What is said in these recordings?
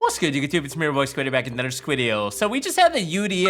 What's good, YouTube? It's me, your boy Squiddy, back in another Squiddio. So we just had the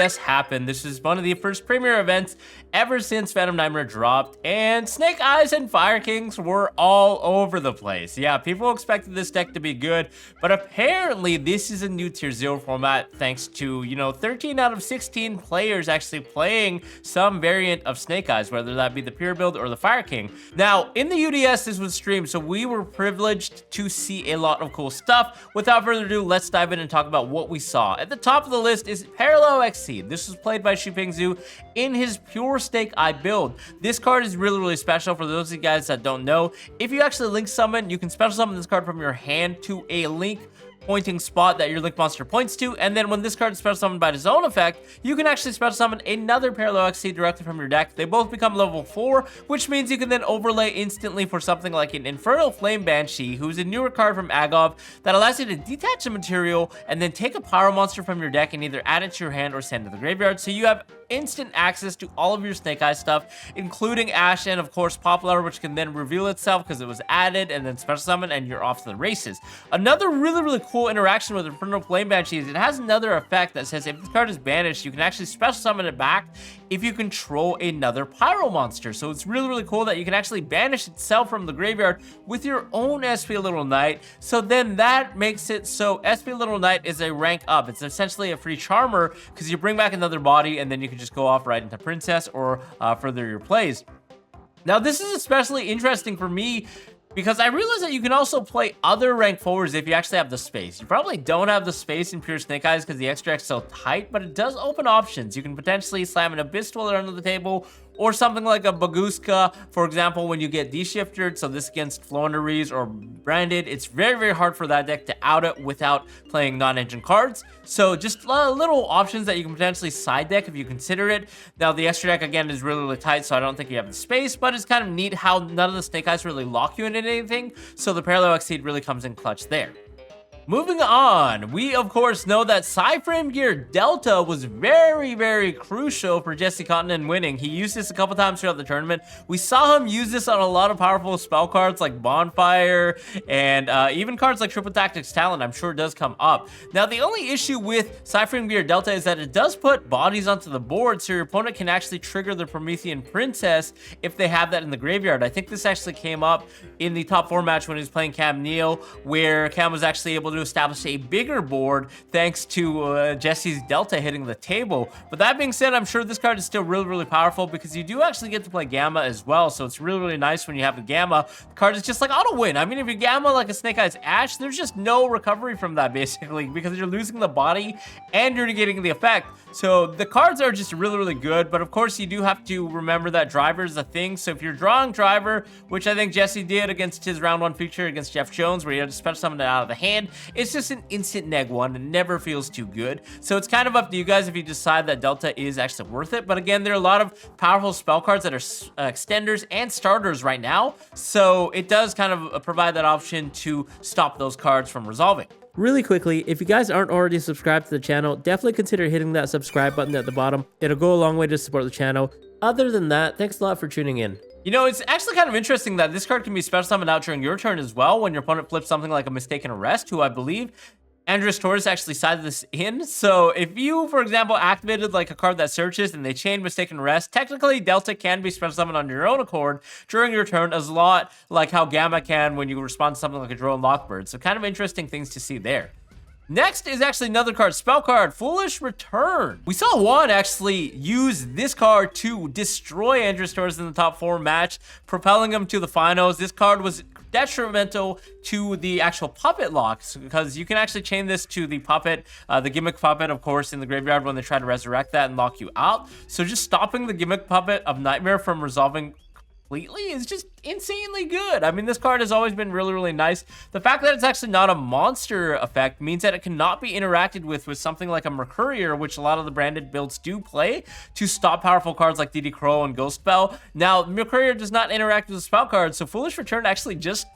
UDS happen. This is one of the first premier events ever since Phantom Nightmare dropped, and Snake Eyes and Fire Kings were all over the place. Yeah, people expected this deck to be good, but apparently this is a new tier 0 format thanks to, 13 out of 16 players actually playing some variant of Snake Eyes, whether that be the pure build or the Fire King. Now, in the UDS, this was streamed, so we were privileged to see a lot of cool stuff. Without further ado, let's dive in and talk about what we saw. At the top of the list is Parallel Exceed. This was played by Xu in his pure Snake Eye build. This card is really special for those of you guys that don't know. If you actually link summon, you can special summon this card from your hand to a link pointing spot that your link monster points to, and then when this card is special summoned by its own effect, you can actually special summon another Parallel Exceed directly from your deck. They both become level 4, which means you can then overlay instantly for something like an Infernal Flame Banshee, who's a newer card from AGAVE that allows you to detach a material and then take a power monster from your deck and either add it to your hand or send it to the graveyard, so you have instant access to all of your Snake Eyes stuff, including Ash and of course Poplar, which can then reveal itself because it was added, and then special summon, and you're off to the races. Another really cool interaction with Infernal Flame Banshee is it has another effect that says if this card is banished, you can actually special summon it back if you control another pyro monster. So it's really cool that you can actually banish itself from the graveyard with your own SP Little Knight. So then that makes it so SP Little Knight is a rank up. It's essentially a free charmer because you bring back another body and then you can just go off right into Princess or further your plays. Now this is especially interesting for me because I realize that you can also play other rank forwards if you actually have the space. You probably don't have the space in pure Snake Eyes because the extra is so tight, but it does open options. You can potentially slam an Abyss Dweller under the table, or something like a Baguska, for example, when you get de-shifted. So this against Flounderies or Branded, it's very hard for that deck to out it without playing non-engine cards. So just little options that you can potentially side deck if you consider it. Now the extra deck again is really tight, so I don't think you have the space, but it's kind of neat how none of the Snake Eyes really lock you into anything. So the Parallel Exceed really comes in clutch there. Moving on, we of course know that PSYFRAME-GEAR Delta was very crucial for Jesse Cotton winning. He used this a couple times throughout the tournament. We saw him use this on a lot of powerful spell cards like Bonfire and even cards like Triple Tactics Talent, I'm sure does come up. Now the only issue with PSYFRAME-GEAR Delta is that it does put bodies onto the board, so your opponent can actually trigger the Promethean Princess if they have that in the graveyard. I think this actually came up in the top 4 match when he was playing Cam Neal, where Cam was actually able to establish a bigger board thanks to Jesse's Delta hitting the table. But that being said, I'm sure this card is still really powerful because you do actually get to play Gamma as well, so it's really nice when you have the Gamma. The card is just like auto win. I mean, if you Gamma like a Snake Eyes Ash, there's just no recovery from that basically because you're losing the body and you're getting the effect. So the cards are just really good, but of course you do have to remember that Driver is a thing. So if you're drawing Driver, which I think Jesse did against his round 1 feature against Jeff Jones, where he had to special summon it out of the hand, it's just an instant neg 1 and never feels too good. So it's kind of up to you guys if you decide that Delta is actually worth it. But again, there are a lot of powerful spell cards that are extenders and starters right now, so it does kind of provide that option to stop those cards from resolving. Really quickly, if you guys aren't already subscribed to the channel, definitely consider hitting that subscribe button at the bottom. It'll go a long way to support the channel. Other than that, thanks a lot for tuning in. It's actually kind of interesting that this card can be special summoned out during your turn as well when your opponent flips something like a Mistaken Arrest, who I believe Andres Torres actually sided this in. So if you, for example, activated like a card that searches and they chain Mistaken Arrest, technically Delta can be special summoned on your own accord during your turn, as a lot like how Gamma can when you respond to something like a Drone Lockbird. So kind of interesting things to see there. Next is actually another card, spell card, Foolish Return. We saw Juan actually use this card to destroy Andres Torres in the top 4 match, propelling him to the finals. This card was detrimental to the actual puppet locks because you can actually chain this to the puppet, the gimmick puppet, of course, in the graveyard when they try to resurrect that and lock you out. So just stopping the gimmick puppet of Nightmare from resolving completely is just insanely good. I mean, this card has always been really nice. The fact that it's actually not a monster effect means that it cannot be interacted with something like a Mercurier, which a lot of the branded builds do play to stop powerful cards like DD Crow and Ghost Spell. Now, Mercurier does not interact with the spell cards, so Foolish Return actually just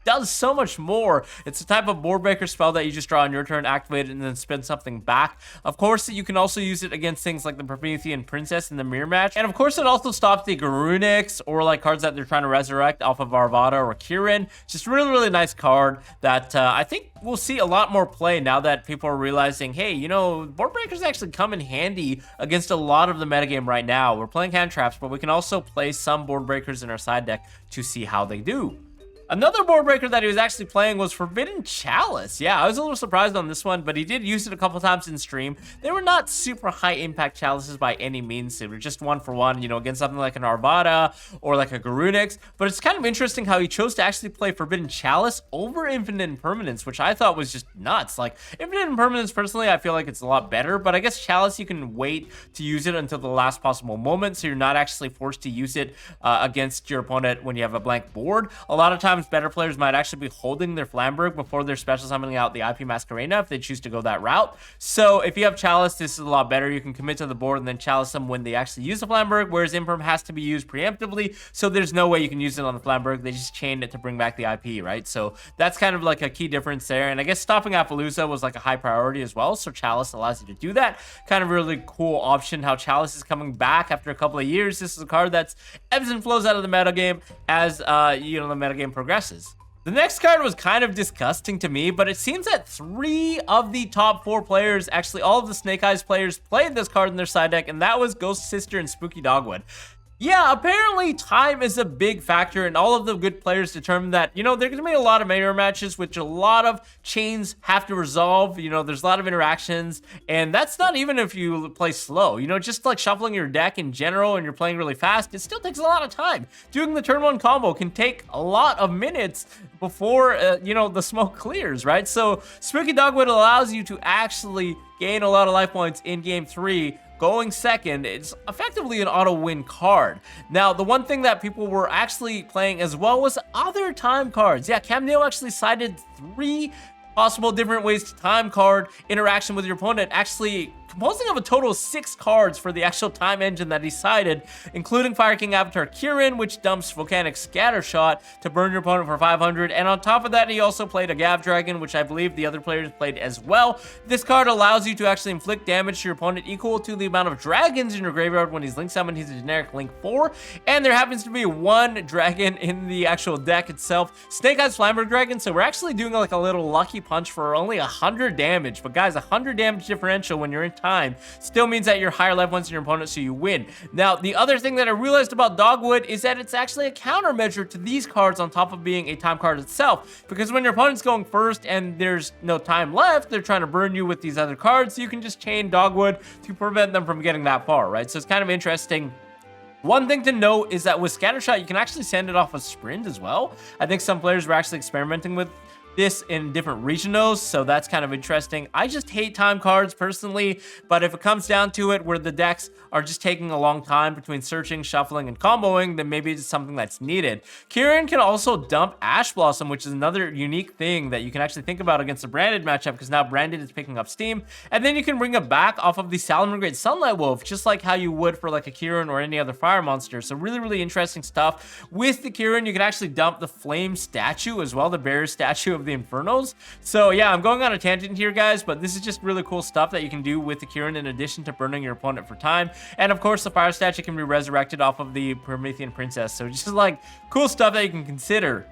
does so much more. It's a type of board breaker spell that you just draw on your turn, activate it, and then spin something back. Of course, you can also use it against things like the Promethean Princess in the mirror match. And of course, it also stops the Garunics or like cards that they're trying to resurrect off of Arvada or KIRIN. Just really, really nice card that I think we'll see a lot more play now that people are realizing, hey, you know, board breakers actually come in handy against a lot of the metagame right now. We're playing hand traps, but we can also play some board breakers in our side deck to see how they do. Another board breaker that he was actually playing was Forbidden Chalice. Yeah, I was a little surprised on this one, but he did use it a couple times in stream. They were not super high impact chalices by any means. They were just 1-for-1, you know, against something like an Arvada or like a Garunix. But it's kind of interesting how he chose to actually play Forbidden Chalice over Infinite Impermanence, which I thought was just nuts. Like, Infinite Impermanence, personally, I feel like it's a lot better, but I guess Chalice, you can wait to use it until the last possible moment, so you're not actually forced to use it against your opponent when you have a blank board. A lot of times, better players might actually be holding their Flamberg before they're special summoning out the IP Masquerena if they choose to go that route. So if you have Chalice, this is a lot better. You can commit to the board and then Chalice them when they actually use the Flamberg, whereas Imperm has to be used preemptively, so there's no way you can use it on the Flamberg. They just chain it to bring back the IP, right? So that's kind of like a key difference there. And I guess stopping Appaloosa was like a high priority as well, so Chalice allows you to do that. Kind of really cool option how Chalice is coming back after a couple of years. This is a card that's ebbs and flows out of the metagame as you know, the metagame progresses. The next card was kind of disgusting to me, but it seems that 3 of the top 4 players, actually all of the Snake Eyes players, played this card in their side deck, and that was Ghost Sister and Spooky Dogwood. Yeah, apparently time is a big factor, and all of the good players determined that, you know, there's going to be a lot of mirror matches, which a lot of chains have to resolve. You know, there's a lot of interactions, and that's not even if you play slow. You know, just like shuffling your deck in general and you're playing really fast, it still takes a lot of time. Doing the turn 1 combo can take a lot of minutes before, you know, the smoke clears, right? So Spooky Dogwood allows you to actually gain a lot of life points in game 3. Going second, it's effectively an auto-win card. Now, the one thing that people were actually playing as well was other time cards. Yeah, Cam Neill actually cited 3 possible different ways to time card interaction with your opponent, actually composing of a total of 6 cards for the actual time engine that he cited, including Fire King Avatar KIRIN, which dumps Volcanic Scattershot to burn your opponent for 500, and on top of that, he also played AGAVE Dragon, which I believe the other players played as well. This card allows you to actually inflict damage to your opponent equal to the amount of dragons in your graveyard when he's Link Summoned. He's a generic Link 4, and there happens to be 1 dragon in the actual deck itself, Snake Eyes Flamberg Dragon, so we're actually doing like a little lucky punch for only 100 damage, but guys, 100 damage differential when you're in time still means that you're higher life points than your opponent, so you win. Now, the other thing that I realized about Dogwood is that it's actually a countermeasure to these cards on top of being a time card itself, because when your opponent's going first and there's no time left, they're trying to burn you with these other cards, so you can just chain Dogwood to prevent them from getting that far, right? So it's kind of interesting. One thing to note is that with Scattershot, you can actually send it off a sprint as well. I think some players were actually experimenting with this in different regionals, so that's kind of interesting. I just hate time cards personally, but if it comes down to it where the decks are just taking a long time between searching, shuffling, and comboing, then maybe it's something that's needed. KIRIN can also dump Ash Blossom, which is another unique thing that you can actually think about against a branded matchup, because now branded is picking up steam, and then you can bring it back off of the Salomon Great Sunlight Wolf, just like how you would for like a KIRIN or any other fire monster. So really, really interesting stuff. With the KIRIN, you can actually dump the Flame statue as well, the Bear statue of the Infernals. So yeah, I'm going on a tangent here, guys, but this is just really cool stuff that you can do with the KIRIN in addition to burning your opponent for time. And of course, the fire statue can be resurrected off of the Promethean Princess. So just like cool stuff that you can consider.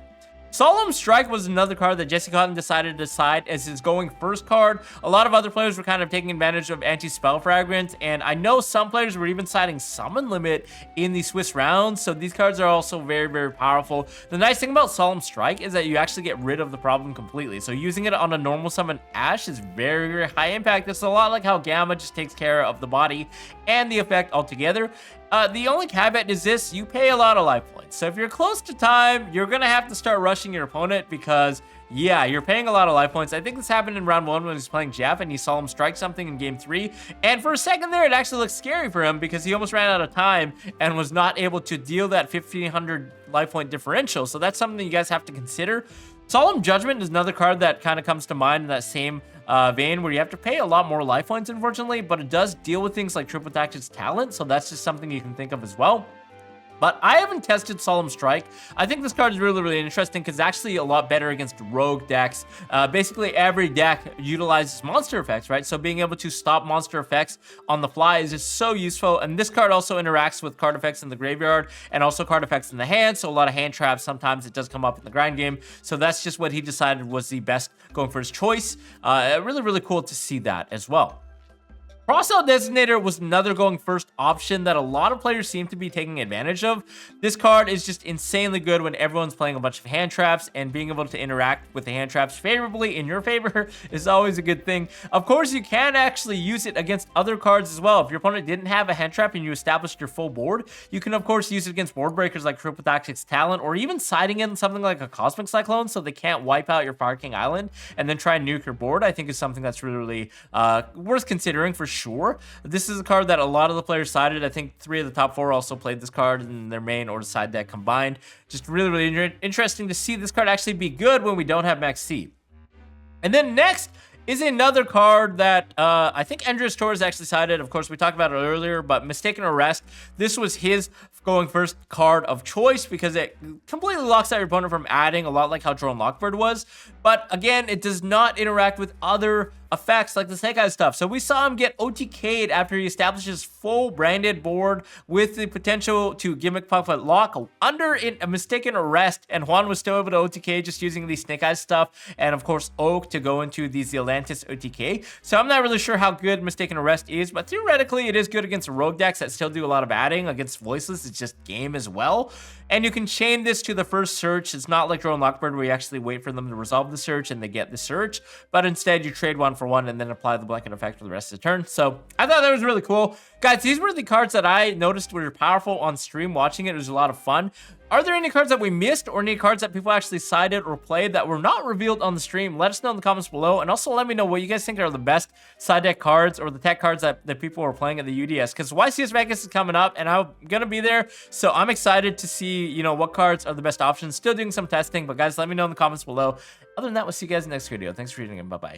Solemn Strike was another card that Jesse Cotton decided to side as his going first card. A lot of other players were kind of taking advantage of anti-spell fragments, and I know some players were even citing Summon Limit in the Swiss rounds, so these cards are also very, very powerful. The nice thing about Solemn Strike is that you actually get rid of the problem completely, so using it on a normal summon Ash is very, very high impact. It's a lot like how Gamma just takes care of the body and the effect altogether. The only caveat is this: you pay a lot of life points. So if you're close to time, you're going to have to start rushing your opponent because, yeah, you're paying a lot of life points. I think this happened in round 1 when he was playing Jeff and he saw him strike something in game 3. And for a second there, it actually looked scary for him because he almost ran out of time and was not able to deal that 1,500 life point differential. So that's something you guys have to consider. Solemn Judgment is another card that kind of comes to mind in that same vein where you have to pay a lot more life points, unfortunately, but it does deal with things like Triple Tactics Talent, so that's just something you can think of as well. But I haven't tested Solemn Strike. I think this card is really, really interesting because it's actually a lot better against rogue decks. Basically, every deck utilizes monster effects, right? So being able to stop monster effects on the fly is just so useful. And this card also interacts with card effects in the graveyard and also card effects in the hand. So a lot of hand traps, sometimes it does come up in the grind game. So that's just what he decided was the best going for his choice. Really, really cool to see that as well. CROSSOUT Designator was another going first option that a lot of players seem to be taking advantage of. This card is just insanely good when everyone's playing a bunch of hand traps, and being able to interact with the hand traps favorably in your favor is always a good thing. Of course, you can actually use it against other cards as well. If your opponent didn't have a hand trap and you established your full board, you can of course use it against board breakers like Triple Tactics Talent, or even siding in something like a Cosmic Cyclone so they can't wipe out your Fire King Island and then try and nuke your board. I think is something that's really, really worth considering for sure. This is a card that a lot of the players sided. I think 3 of the top 4 also played this card in their main or side deck combined. Just really, really interesting to see this card actually be good when we don't have Max C. And then next is another card that I think Andreas Torres actually sided. Of course, we talked about it earlier, but Mistaken Arrest. This was his going first card of choice because it completely locks out your opponent from adding, a lot like how Drone Lockbird was. But again, it does not interact with other effects like the Snake Eyes stuff. So we saw him get OTK'd after he establishes full branded board with the potential to Gimmick Puppet lock under a Mistaken Arrest, and Juan was still able to OTK just using the Snake Eyes stuff, and of course Oak to go into the Zealantis OTK. So I'm not really sure how good Mistaken Arrest is, but theoretically it is good against rogue decks that still do a lot of adding. Against Voiceless, it's just game as well. And you can chain this to the first search. It's not like Drone Lockbird where you actually wait for them to resolve the search and they get the search, but instead you trade 1 for 1 and then apply the blanket effect for the rest of the turn. So I thought that was really cool. Guys, these were the cards that I noticed were powerful on stream. Watching it was a lot of fun. Are there any cards that we missed or any cards that people actually sided or played that were not revealed on the stream? Let us know in the comments below, and also let me know what you guys think are the best side deck cards or the tech cards that people are playing at the UDS, because YCS Vegas is coming up and I'm gonna be there, so I'm excited to see, you know, what cards are the best options. Still doing some testing, but guys, let me know in the comments below. Other than that, we'll see you guys in the next video. Thanks for reading, and bye-bye.